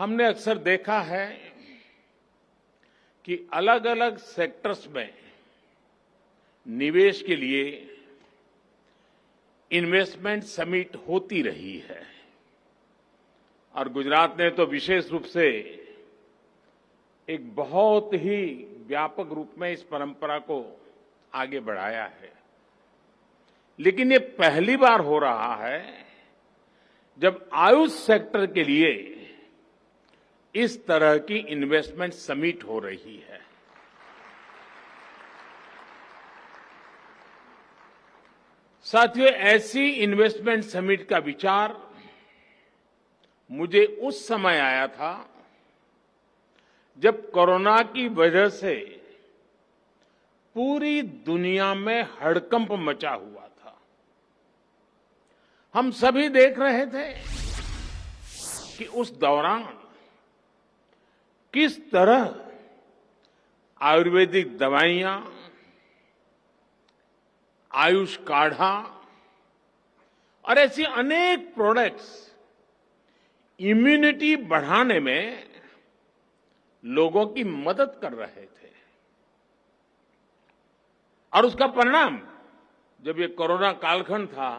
हमने अक्सर देखा है कि अलग अलग सेक्टर्स में निवेश के लिए इन्वेस्टमेंट समिट होती रही है और गुजरात ने तो विशेष रूप से एक बहुत ही व्यापक रूप में इस परंपरा को आगे बढ़ाया है। लेकिन ये पहली बार हो रहा है जब आयुष सेक्टर के लिए इस तरह की इन्वेस्टमेंट समिट हो रही है। साथियों, ऐसी इन्वेस्टमेंट समिट का विचार मुझे उस समय आया था जब कोरोना की वजह से पूरी दुनिया में हड़कंप मचा हुआ था। हम सभी देख रहे थे कि उस दौरान किस तरह आयुर्वेदिक दवाइयां, आयुष काढ़ा और ऐसी अनेक प्रोडक्ट्स इम्यूनिटी बढ़ाने में लोगों की मदद कर रहे थे। और उसका परिणाम, जब ये कोरोना कालखंड था,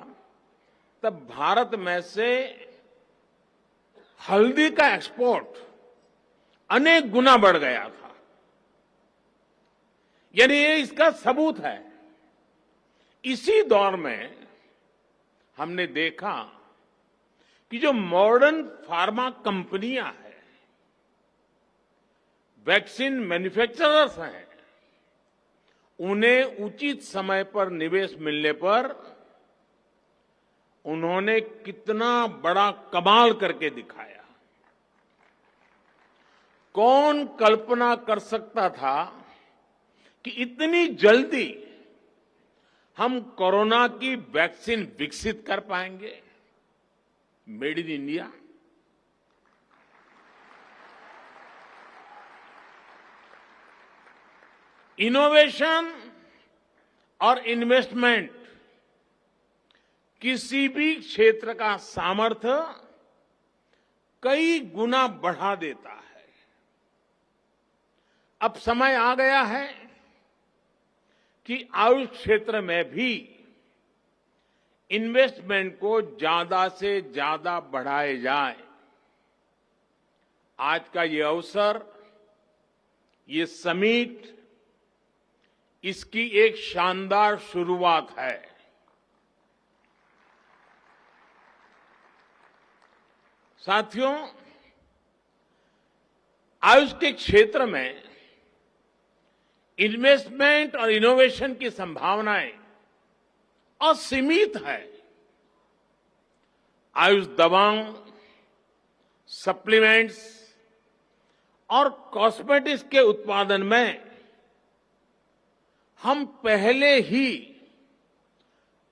तब भारत में से हल्दी का एक्सपोर्ट अनेक गुना बढ़ गया था। यानी ये इसका सबूत है। इसी दौर में हमने देखा कि जो मॉडर्न फार्मा कंपनियां हैं, वैक्सीन मैन्युफैक्चरर्स हैं, उन्हें उचित समय पर निवेश मिलने पर उन्होंने कितना बड़ा कमाल करके दिखाया। कौन कल्पना कर सकता था कि इतनी जल्दी हम कोरोना की वैक्सीन विकसित कर पाएंगे, मेड इन इंडिया। इनोवेशन और इन्वेस्टमेंट किसी भी क्षेत्र का सामर्थ्य कई गुना बढ़ा देता है। अब समय आ गया है कि आयुष क्षेत्र में भी इन्वेस्टमेंट को ज्यादा से ज्यादा बढ़ाए जाए। आज का ये अवसर, ये समिट, इसकी एक शानदार शुरुआत है। साथियों, आयुष के क्षेत्र में इन्वेस्टमेंट और इनोवेशन की संभावनाएं असीमित है। आयुष दवाओं, सप्लीमेंट्स और कॉस्मेटिक्स के उत्पादन में हम पहले ही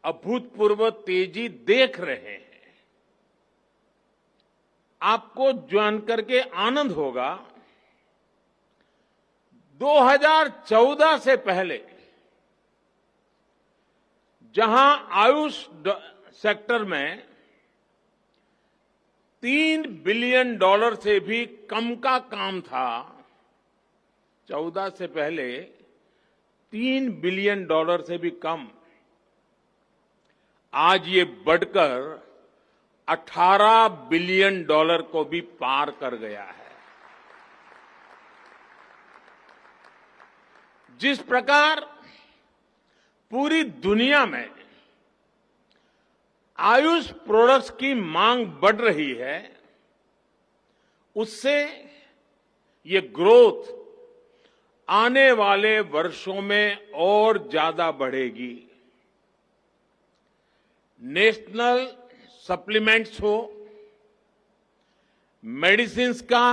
अभूतपूर्व तेजी देख रहे हैं। आपको जानकर के आनंद होगा, 2014 से पहले जहां आयुष सेक्टर में $3 बिलियन से भी कम का काम था, 14 से पहले $3 बिलियन से भी कम, आज ये बढ़कर $18 बिलियन को भी पार कर गया है। जिस प्रकार पूरी दुनिया में आयुष प्रोडक्ट्स की मांग बढ़ रही है, उससे ये ग्रोथ आने वाले वर्षों में और ज्यादा बढ़ेगी। नेशनल सप्लीमेंट्स हो, मेडिसिन्स का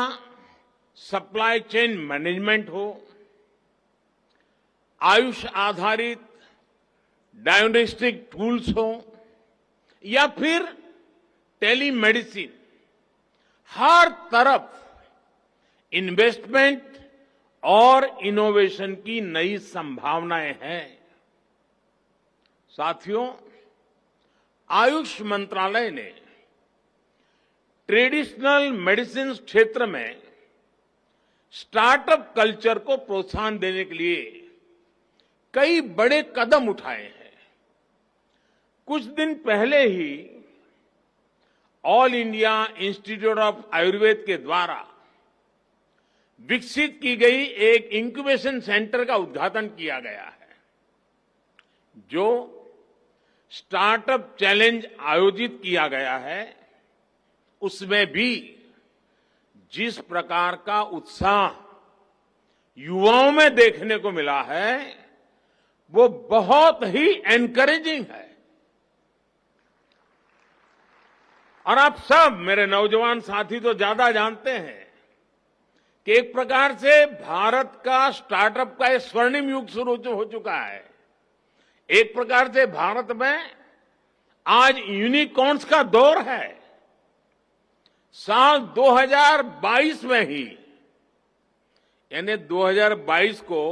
सप्लाई चेन मैनेजमेंट हो, आयुष आधारित डायग्नोस्टिक टूल्स हो या फिर टेलीमेडिसिन, हर तरफ इन्वेस्टमेंट और इनोवेशन की नई संभावनाएं हैं। साथियों, आयुष मंत्रालय ने ट्रेडिशनल मेडिसिन क्षेत्र में स्टार्टअप कल्चर को प्रोत्साहन देने के लिए कई बड़े कदम उठाए हैं। कुछ दिन पहले ही all India institute of Ayurveda के द्वारा विकसित की गई एक इंक्यूबेशन सेंटर का उद्घाटन किया गया है, जो स्टार्टअप चैलेंज आयोजित किया गया है। उसमें भी जिस प्रकार का उत्साह युवाओं में देखने को मिला है, वो बहुत ही एनकरेजिंग है। और आप सब मेरे नौजवान साथी तो ज्यादा जानते हैं कि एक प्रकार से भारत का स्टार्टअप का एक स्वर्णिम युग शुरू हो चुका है। एक प्रकार से भारत में आज यूनिकॉर्न्स का दौर है। साल 2022 में ही, यानी 2022 को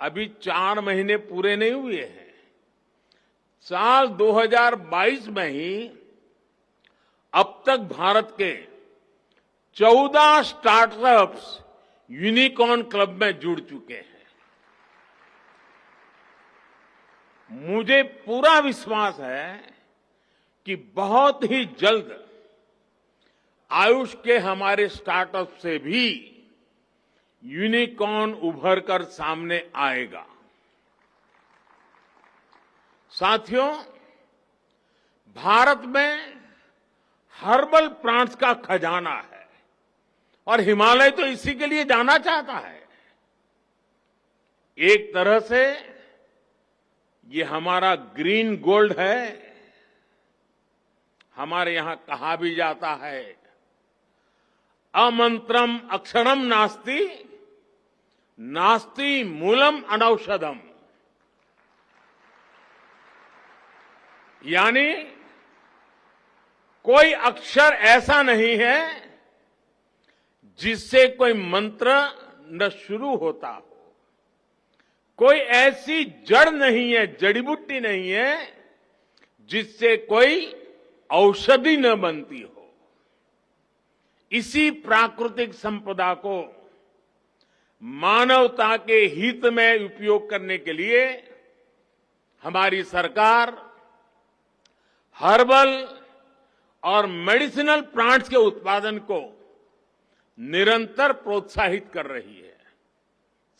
अभी 4 महीने पूरे नहीं हुए हैं, साल 2022 में ही अब तक भारत के 14 स्टार्टअप्स यूनिकॉर्न क्लब में जुड़ चुके हैं। मुझे पूरा विश्वास है कि बहुत ही जल्द आयुष के हमारे स्टार्टअप से भी यूनिकॉर्न उभर कर सामने आएगा। साथियों, भारत में हर्बल प्लांट्स का खजाना है और हिमालय तो इसी के लिए जाना चाहता है। एक तरह से ये हमारा ग्रीन गोल्ड है। हमारे यहां कहा भी जाता है, अमंत्रम अक्षरम नास्ति, नास्ति मूलम अनौषधम। यानी कोई अक्षर ऐसा नहीं है जिससे कोई मंत्र न शुरू होता हो, कोई ऐसी जड़ नहीं है, जड़ी बूटी नहीं है जिससे कोई औषधि न बनती हो। इसी प्राकृतिक संपदा को मानवता के हित में उपयोग करने के लिए हमारी सरकार हर्बल और मेडिसिनल प्लांट्स के उत्पादन को निरंतर प्रोत्साहित कर रही है।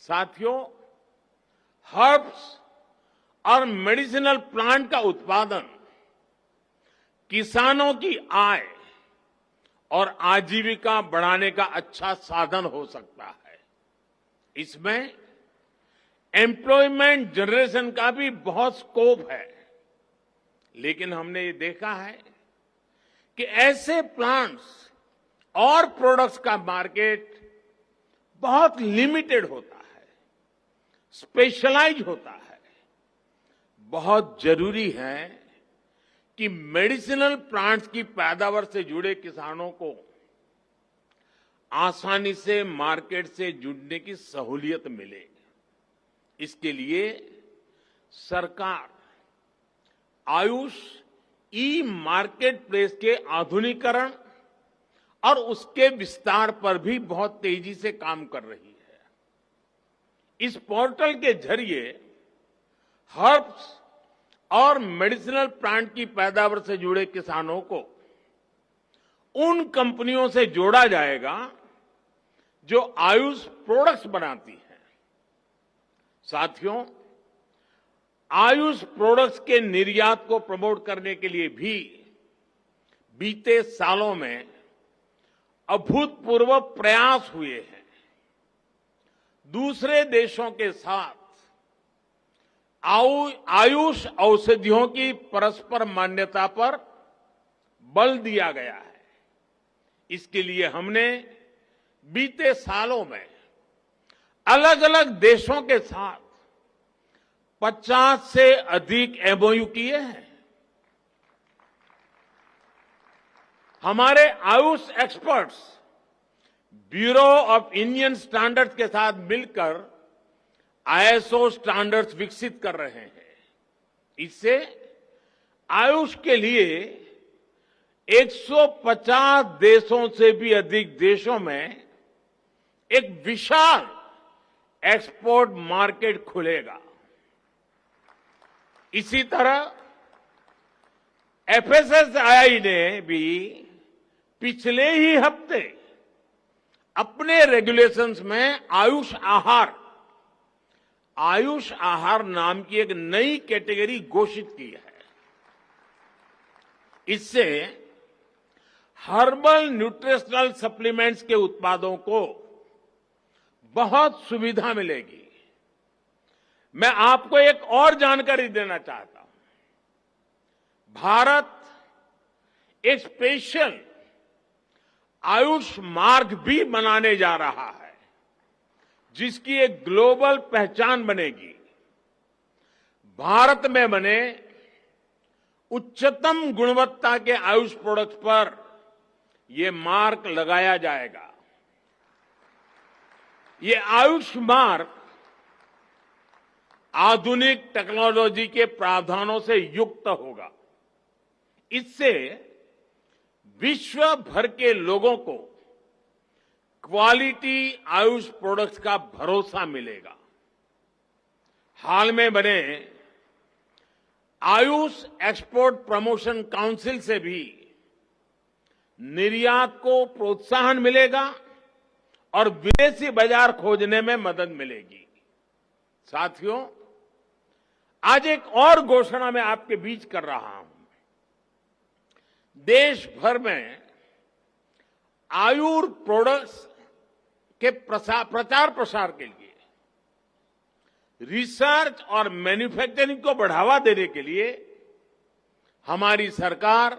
साथियों, हर्ब्स और मेडिसिनल प्लांट का उत्पादन किसानों की आय और आजीविका बढ़ाने का अच्छा साधन हो सकता है। इसमें एम्प्लॉयमेंट जनरेशन का भी बहुत स्कोप है। लेकिन हमने ये देखा है कि ऐसे प्लांट्स और प्रोडक्ट्स का मार्केट बहुत लिमिटेड होता है, स्पेशलाइज होता है। बहुत जरूरी है कि मेडिसिनल प्लांट्स की पैदावार से जुड़े किसानों को आसानी से मार्केट से जुड़ने की सहूलियत मिले। इसके लिए सरकार आयुष ई मार्केट प्लेस के आधुनिकीकरण और उसके विस्तार पर भी बहुत तेजी से काम कर रही है। इस पोर्टल के जरिए हर्ब्स और मेडिसिनल प्लांट की पैदावार से जुड़े किसानों को उन कंपनियों से जोड़ा जाएगा जो आयुष प्रोडक्ट्स बनाती हैं। साथियों, आयुष प्रोडक्ट्स के निर्यात को प्रमोट करने के लिए भी बीते सालों में अभूतपूर्व प्रयास हुए हैं। दूसरे देशों के साथ आयुष औषधियों की परस्पर मान्यता पर बल दिया गया है। इसके लिए हमने बीते सालों में अलग अलग देशों के साथ 50 से अधिक एमओयू किए हैं। हमारे Ayush experts bureau of Indian standards के साथ मिलकर आईएसओ स्टैंडर्ड्स विकसित कर रहे हैं। इससे आयुष के लिए 150 देशों से भी अधिक देशों में एक विशाल एक्सपोर्ट मार्केट खुलेगा। इसी तरह एफएसएसएआई ने भी पिछले ही हफ्ते अपने रेगुलेशंस में आयुष आहार नाम की एक नई कैटेगरी घोषित की है। इससे हर्बल न्यूट्रिशनल सप्लीमेंट्स के उत्पादों को बहुत सुविधा मिलेगी। मैं आपको एक और जानकारी देना चाहता हूं। भारत एक स्पेशल आयुष मार्ग भी बनाने जा रहा है, जिसकी एक ग्लोबल पहचान बनेगी। भारत में बने उच्चतम गुणवत्ता के आयुष प्रोडक्ट्स पर यह मार्क लगाया जाएगा। ये आयुष मार्ग आधुनिक टेक्नोलॉजी के प्रावधानों से युक्त होगा। इससे विश्व भर के लोगों को क्वालिटी आयुष प्रोडक्ट्स का भरोसा मिलेगा। हाल में बने आयुष एक्सपोर्ट प्रमोशन काउंसिल से भी निर्यात को प्रोत्साहन मिलेगा और विदेशी बाजार खोजने में मदद मिलेगी। साथियों, आज एक और घोषणा मैं आपके बीच कर रहा हूं। देश भर में आयुर प्रोडक्ट्स के प्रचार प्रसार के लिए रिसर्च और मैन्युफैक्चरिंग को बढ़ावा देने के लिए हमारी सरकार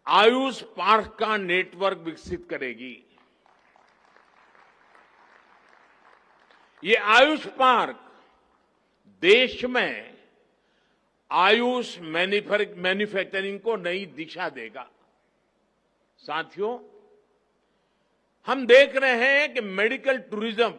आयुष पार्क का नेटवर्क विकसित करेगी। ये आयुष पार्क देश में आयुष मैन्युफैक्चरिंग को नई दिशा देगा। साथियों, हम देख रहे हैं कि मेडिकल टूरिज्म